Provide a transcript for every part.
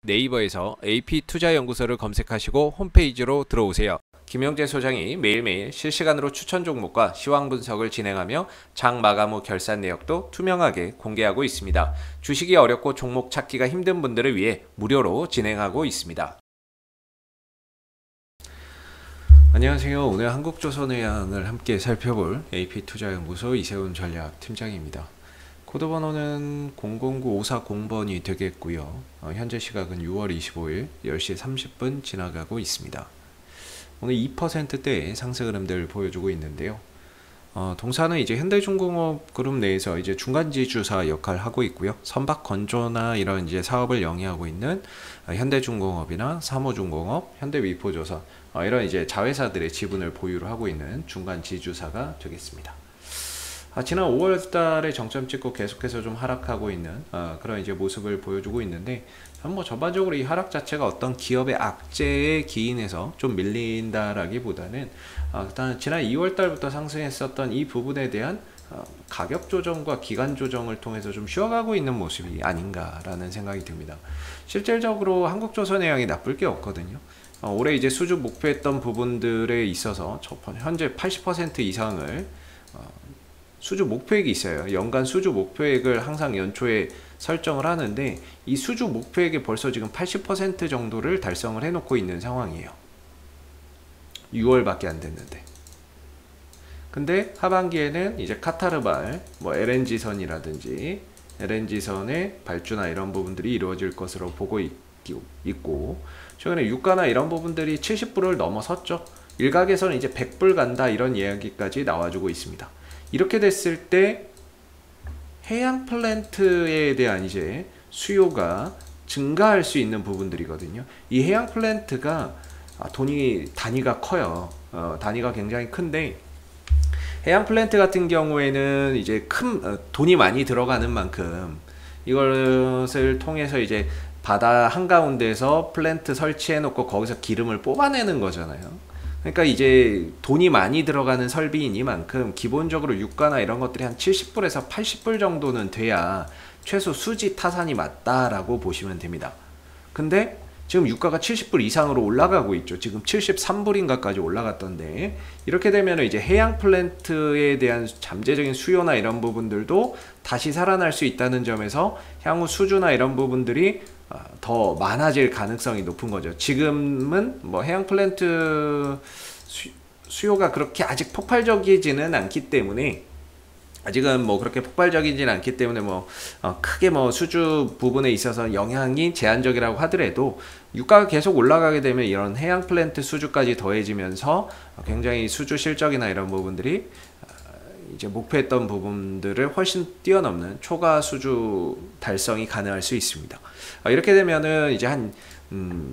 네이버에서 AP투자연구소를 검색하시고 홈페이지로 들어오세요. 김영재 소장이 매일매일 실시간으로 추천 종목과 시황 분석을 진행하며 장 마감 후 결산 내역도 투명하게 공개하고 있습니다. 주식이 어렵고 종목 찾기가 힘든 분들을 위해 무료로 진행하고 있습니다. 안녕하세요. 오늘 한국조선해양을 함께 살펴볼 AP투자연구소 이세훈 전략팀장입니다. 코드 번호는 009540번이 되겠고요. 현재 시각은 6월 25일 10시 30분 지나가고 있습니다. 오늘 2%대 상승 흐름들 보여주고 있는데요. 동사는 이제 현대중공업 그룹 내에서 이제 중간지주사 역할을 하고 있고요. 선박 건조나 이런 이제 사업을 영위하고 있는 현대중공업이나 사모중공업, 현대위포조선 이런 이제 자회사들의 지분을 보유를 하고 있는 중간지주사가 되겠습니다. 지난 5월 달에 정점 찍고 계속해서 좀 하락하고 있는 그런 이제 모습을 보여주고 있는데, 뭐 전반적으로 이 하락 자체가 어떤 기업의 악재에 기인해서 좀 밀린다라기보다는 일단 지난 2월 달부터 상승했었던 이 부분에 대한 가격 조정과 기간 조정을 통해서 좀 쉬어가고 있는 모습이 아닌가라는 생각이 듭니다. 실질적으로 한국조선해양이 나쁠 게 없거든요. 올해 이제 수주 목표했던 부분들에 있어서 현재 80% 이상을 수주 목표액이 있어요. 연간 수주 목표액을 항상 연초에 설정을 하는데, 이 수주 목표액이 벌써 지금 80% 정도를 달성을 해놓고 있는 상황이에요. 6월밖에 안 됐는데. 근데 하반기에는 이제 카타르발, LNG선이라든지 LNG선의 발주나 이런 부분들이 이루어질 것으로 보고 있고, 최근에 유가나 이런 부분들이 70불을 넘어섰죠. 일각에서는 이제 100불 간다 이런 이야기까지 나와주고 있습니다. 이렇게 됐을 때 해양 플랜트에 대한 이제 수요가 증가할 수 있는 부분들이거든요. 이 해양 플랜트가 단위가 커요. 단위가 굉장히 큰데, 해양 플랜트 같은 경우에는 이제 돈이 많이 들어가는 만큼 이것을 통해서 이제 바다 한가운데서 플랜트 설치해 놓고 거기서 기름을 뽑아내는 거잖아요. 그러니까 이제 돈이 많이 들어가는 설비이니만큼 기본적으로 유가나 이런 것들이 한 70불에서 80불 정도는 돼야 최소 수지 타산이 맞다라고 보시면 됩니다. 근데 지금 유가가 70불 이상으로 올라가고 있죠. 지금 73불인가까지 올라갔던데, 이렇게 되면 이제 해양 플랜트에 대한 잠재적인 수요나 이런 부분들도 다시 살아날 수 있다는 점에서 향후 수주나 이런 부분들이 더 많아질 가능성이 높은 거죠. 지금은 해양 플랜트 수요가 그렇게 아직 폭발적이지는 않기 때문에, 그렇게 폭발적이지는 않기 때문에 크게 수주 부분에 있어서 영향이 제한적이라고 하더라도, 유가가 계속 올라가게 되면 이런 해양 플랜트 수주까지 더해지면서 굉장히 수주 실적이나 이런 부분들이 이제 목표했던 부분들을 훨씬 뛰어넘는 초과 수주 달성이 가능할 수 있습니다. 이렇게 되면은 이제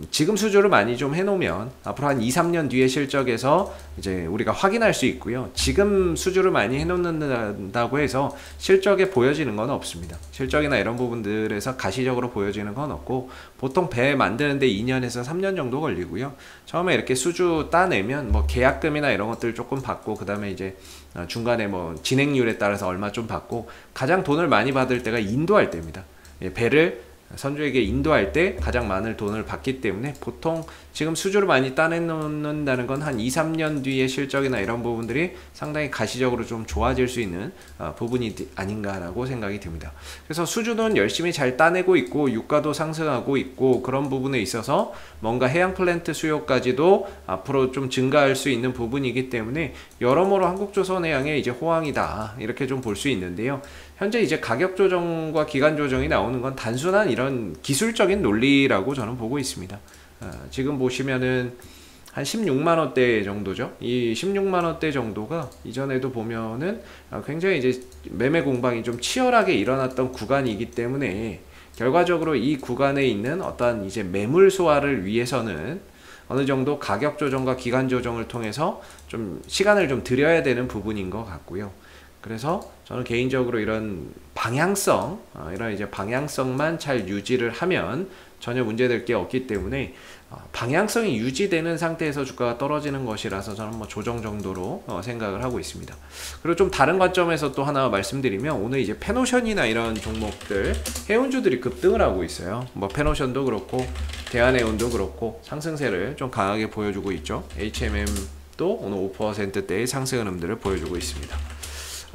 지금 수주를 많이 좀 해놓으면 앞으로 한 2, 3년 뒤의 실적에서 이제 우리가 확인할 수 있고요. 지금 수주를 많이 해놓는다고 해서 실적에 보여지는 건 없습니다. 실적이나 이런 부분들에서 가시적으로 보여지는 건 없고, 보통 배 만드는데 2년에서 3년 정도 걸리고요. 처음에 이렇게 수주 따내면 계약금이나 이런 것들 조금 받고, 그 다음에 이제 중간에 진행률에 따라서 얼마 좀 받고, 가장 돈을 많이 받을 때가 인도할 때입니다. 배를 선주에게 인도할 때 가장 많은 돈을 받기 때문에, 보통 지금 수주를 많이 따내놓는다는 건 한 2, 3년 뒤의 실적이나 이런 부분들이 상당히 가시적으로 좀 좋아질 수 있는 부분이 아닌가라고 생각이 듭니다. 그래서 수주는 열심히 잘 따내고 있고, 유가도 상승하고 있고, 그런 부분에 있어서 뭔가 해양 플랜트 수요까지도 앞으로 좀 증가할 수 있는 부분이기 때문에, 여러모로 한국조선해양의 이제 호황이다, 이렇게 좀 볼 수 있는데요. 현재 이제 가격 조정과 기간 조정이 나오는 건 단순한 이런 기술적인 논리라고 저는 보고 있습니다. 지금 보시면은 한 16만원대 정도죠. 이 16만원대 정도가 이전에도 보면은 굉장히 이제 매매 공방이 좀 치열하게 일어났던 구간이기 때문에, 결과적으로 이 구간에 있는 어떤 이제 매물 소화를 위해서는 어느 정도 가격 조정과 기간 조정을 통해서 좀 시간을 좀 들여야 되는 부분인 것 같고요. 그래서 저는 개인적으로 이런 방향성, 이런 이제 방향성만 잘 유지를 하면 전혀 문제될 게 없기 때문에 방향성이 유지되는 상태에서 주가가 떨어지는 것이라서 저는 뭐 조정 정도로 생각을 하고 있습니다. 그리고 좀 다른 관점에서 또 하나 말씀드리면 오늘 이제 페노션이나 이런 종목들 해운주들이 급등을 하고 있어요. 뭐 페노션도 그렇고 대한해운도 그렇고 상승세를 좀 강하게 보여주고 있죠. HMM도 오늘 5%대의 상승 흐름들을 보여주고 있습니다.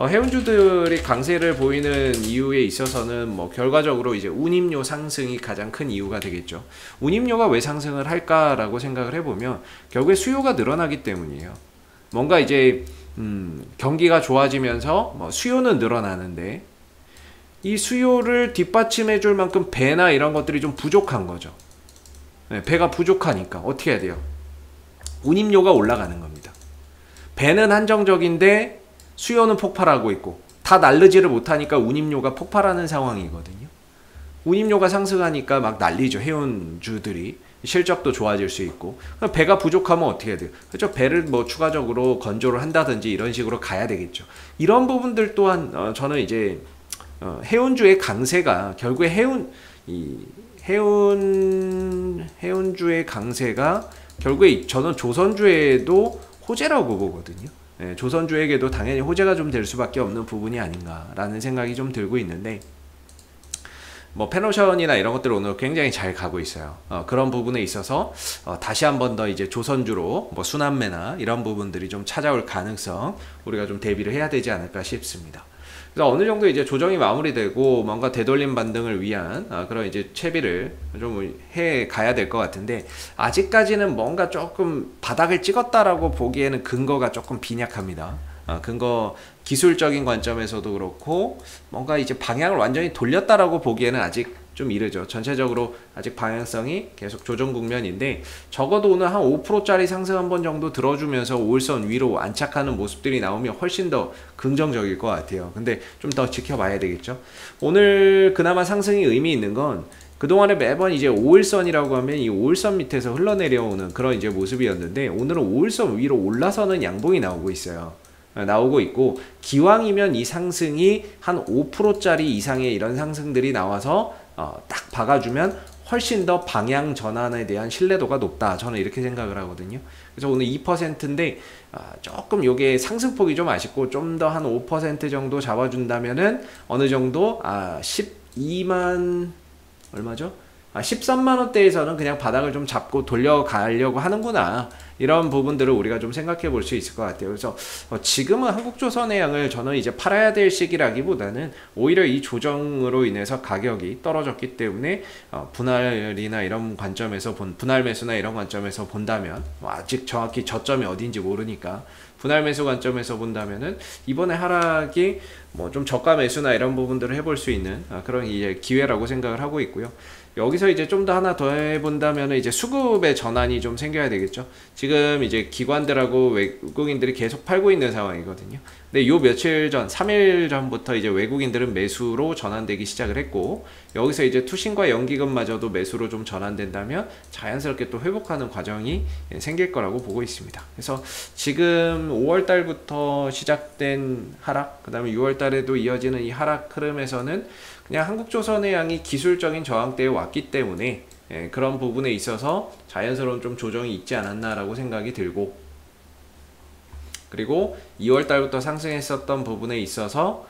해운주들이 강세를 보이는 이유에 있어서는 뭐 결과적으로 이제 운임료 상승이 가장 큰 이유가 되겠죠. 운임료가 왜 상승을 할까라고 생각을 해보면 결국에 수요가 늘어나기 때문이에요. 뭔가 이제 경기가 좋아지면서 뭐 수요는 늘어나는데 이 수요를 뒷받침해 줄 만큼 배나 이런 것들이 좀 부족한 거죠. 네, 배가 부족하니까 어떻게 해야 돼요? 운임료가 올라가는 겁니다. 배는 한정적인데 수요는 폭발하고 있고 다 날르지를 못하니까 운임료가 폭발하는 상황이거든요. 운임료가 상승하니까 막 난리죠. 해운주들이 실적도 좋아질 수 있고 배가 부족하면 어떻게 해야 돼요? 그렇죠? 배를 뭐 추가적으로 건조를 한다든지 이런 식으로 가야 되겠죠. 이런 부분들 또한 저는 이제 해운주의 강세가 결국에 해운주의 강세가 결국에 저는 조선주에도 호재라고 보거든요. 네, 조선주에게도 당연히 호재가 좀 될 수밖에 없는 부분이 아닌가라는 생각이 좀 들고 있는데 뭐 페노션이나 이런 것들 오늘 굉장히 잘 가고 있어요. 그런 부분에 있어서 다시 한 번 더 이제 조선주로 뭐 순환매나 이런 부분들이 좀 찾아올 가능성 우리가 좀 대비를 해야 되지 않을까 싶습니다. 그래서 어느 정도 이제 조정이 마무리되고 뭔가 되돌림 반등을 위한 그런 이제 채비를 좀 해 가야 될 것 같은데 아직까지는 뭔가 조금 바닥을 찍었다라고 보기에는 근거가 조금 빈약합니다. 근거 기술적인 관점에서도 그렇고 뭔가 이제 방향을 완전히 돌렸다라고 보기에는 아직 좀 이르죠. 전체적으로 아직 방향성이 계속 조정 국면인데 적어도 오늘 한 5%짜리 상승 한 번 정도 들어주면서 5일선 위로 안착하는 모습들이 나오면 훨씬 더 긍정적일 것 같아요. 근데 좀 더 지켜봐야 되겠죠. 오늘 그나마 상승이 의미 있는 건 그동안에 매번 이제 5일선이라고 하면 이 5일선 밑에서 흘러내려오는 그런 이제 모습이었는데 오늘은 5일선 위로 올라서는 양봉이 나오고 있어요. 나오고 있고 기왕이면 이 상승이 한 5%짜리 이상의 이런 상승들이 나와서 딱 박아주면 훨씬 더 방향 전환에 대한 신뢰도가 높다. 저는 이렇게 생각을 하거든요. 그래서 오늘 2%인데 조금 요게 상승폭이 좀 아쉽고 좀 더 한 5% 정도 잡아준다면은 어느 정도 12만 얼마죠? 13만원대에서는 그냥 바닥을 좀 잡고 돌려가려고 하는구나. 이런 부분들을 우리가 좀 생각해 볼 수 있을 것 같아요. 그래서 지금은 한국조선해양을 저는 이제 팔아야 될 시기라기보다는 오히려 이 조정으로 인해서 가격이 떨어졌기 때문에 분할이나 이런 관점에서 분할 매수나 이런 관점에서 본다면 아직 정확히 저점이 어딘지 모르니까 분할 매수 관점에서 본다면은 이번에 하락이 뭐 좀 저가 매수나 이런 부분들을 해볼 수 있는 그런 이제 기회라고 생각을 하고 있고요. 여기서 이제 좀 더 하나 더 해본다면 이제 수급의 전환이 좀 생겨야 되겠죠. 지금 이제 기관들하고 외국인들이 계속 팔고 있는 상황이거든요. 근데 요 며칠 전, 3일 전부터 이제 외국인들은 매수로 전환되기 시작을 했고, 여기서 이제 투신과 연기금마저도 매수로 좀 전환된다면 자연스럽게 또 회복하는 과정이 생길 거라고 보고 있습니다. 그래서 지금 5월 달부터 시작된 하락, 그 다음에 6월 달에도 이어지는 이 하락 흐름에서는 그냥 한국조선해양이 기술적인 저항대에 왔기 때문에 그런 부분에 있어서 자연스러운 좀 조정이 있지 않았나라고 생각이 들고, 그리고 2월 달부터 상승했었던 부분에 있어서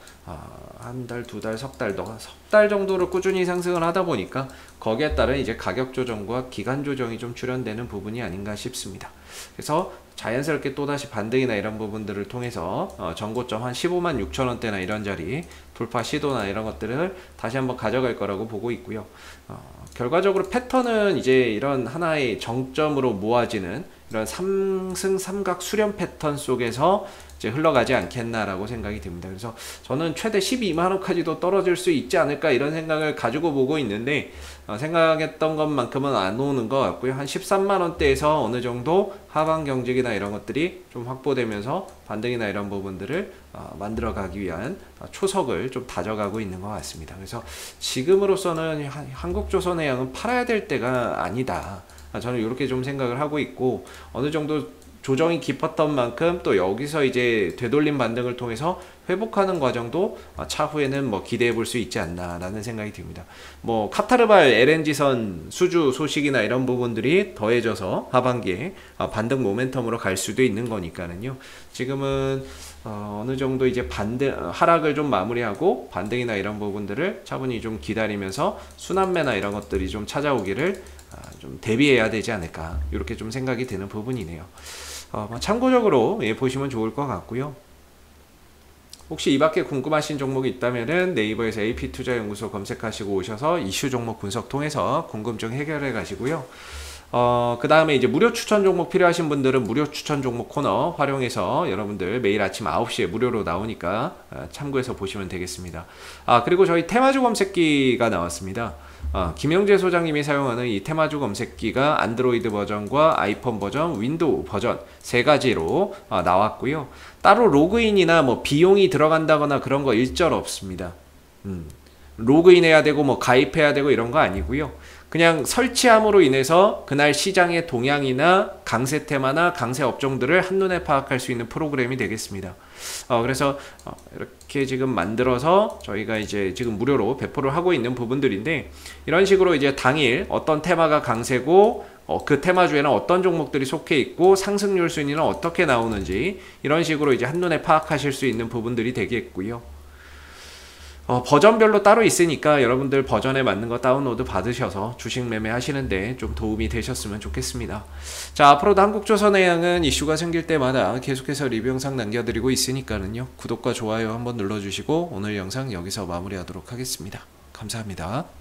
한 달, 두 달, 석 달 정도를 꾸준히 상승을 하다 보니까 거기에 따른 이제 가격 조정과 기간 조정이 좀 출현되는 부분이 아닌가 싶습니다. 그래서 자연스럽게 또다시 반등이나 이런 부분들을 통해서 전고점 한 15만 6천 원대나 이런 자리 돌파 시도나 이런 것들을 다시 한번 가져갈 거라고 보고 있고요. 결과적으로 패턴은 이제 이런 하나의 정점으로 모아지는 이런 삼승 삼각 수렴 패턴 속에서 이제 흘러가지 않겠나라고 생각이 듭니다. 그래서 저는 최대 12만원까지도 떨어질 수 있지 않을까 이런 생각을 가지고 보고 있는데 생각했던 것만큼은 안 오는 것 같고요. 한 13만원대에서 어느 정도 하방 경직이나 이런 것들이 좀 확보되면서 반등이나 이런 부분들을 만들어 가기 위한 초석을 좀 다져가고 있는 것 같습니다. 그래서 지금으로서는 한국조선해양은 팔아야 될 때가 아니다. 저는 이렇게 좀 생각을 하고 있고, 어느 정도 조정이 깊었던 만큼 또 여기서 이제 되돌림 반등을 통해서 회복하는 과정도 차후에는 뭐 기대해 볼 수 있지 않나라는 생각이 듭니다. 뭐 카타르발 LNG선 수주 소식이나 이런 부분들이 더해져서 하반기에 반등 모멘텀으로 갈 수도 있는 거니까는요. 지금은 어느 정도 이제 하락을 좀 마무리하고 반등이나 이런 부분들을 차분히 좀 기다리면서 순환매나 이런 것들이 좀 찾아오기를 좀 대비해야 되지 않을까, 이렇게 좀 생각이 드는 부분이네요. 참고적으로 보시면 좋을 것 같고요. 혹시 이 밖에 궁금하신 종목이 있다면은 네이버에서 AP투자연구소 검색하시고 오셔서 이슈 종목 분석 통해서 궁금증 해결해 가시고요. 그 다음에 이제 무료 추천 종목 필요하신 분들은 무료 추천 종목 코너 활용해서 여러분들 매일 아침 9시에 무료로 나오니까 참고해서 보시면 되겠습니다. 그리고 저희 테마주 검색기가 나왔습니다. 김영재 소장님이 사용하는 이 테마주 검색기가 안드로이드 버전과 아이폰 버전, 윈도우 버전 세 가지로 나왔고요. 따로 로그인이나 뭐 비용이 들어간다거나 그런 거 일절 없습니다. 로그인 해야 되고 뭐 가입해야 되고 이런 거 아니고요. 그냥 설치함으로 인해서 그날 시장의 동향이나 강세 테마나 강세 업종들을 한눈에 파악할 수 있는 프로그램이 되겠습니다. 그래서 이렇게 지금 만들어서 저희가 이제 지금 무료로 배포를 하고 있는 부분들인데, 이런 식으로 이제 당일 어떤 테마가 강세고 그 테마주에는 어떤 종목들이 속해 있고 상승률 순위는 어떻게 나오는지 이런 식으로 이제 한눈에 파악하실 수 있는 부분들이 되겠고요. 버전별로 따로 있으니까 여러분들 버전에 맞는 거 다운로드 받으셔서 주식 매매 하시는데 좀 도움이 되셨으면 좋겠습니다. 자, 앞으로도 한국조선해양은 이슈가 생길 때마다 계속해서 리뷰 영상 남겨드리고 있으니까는요, 구독과 좋아요 한번 눌러주시고 오늘 영상 여기서 마무리하도록 하겠습니다. 감사합니다.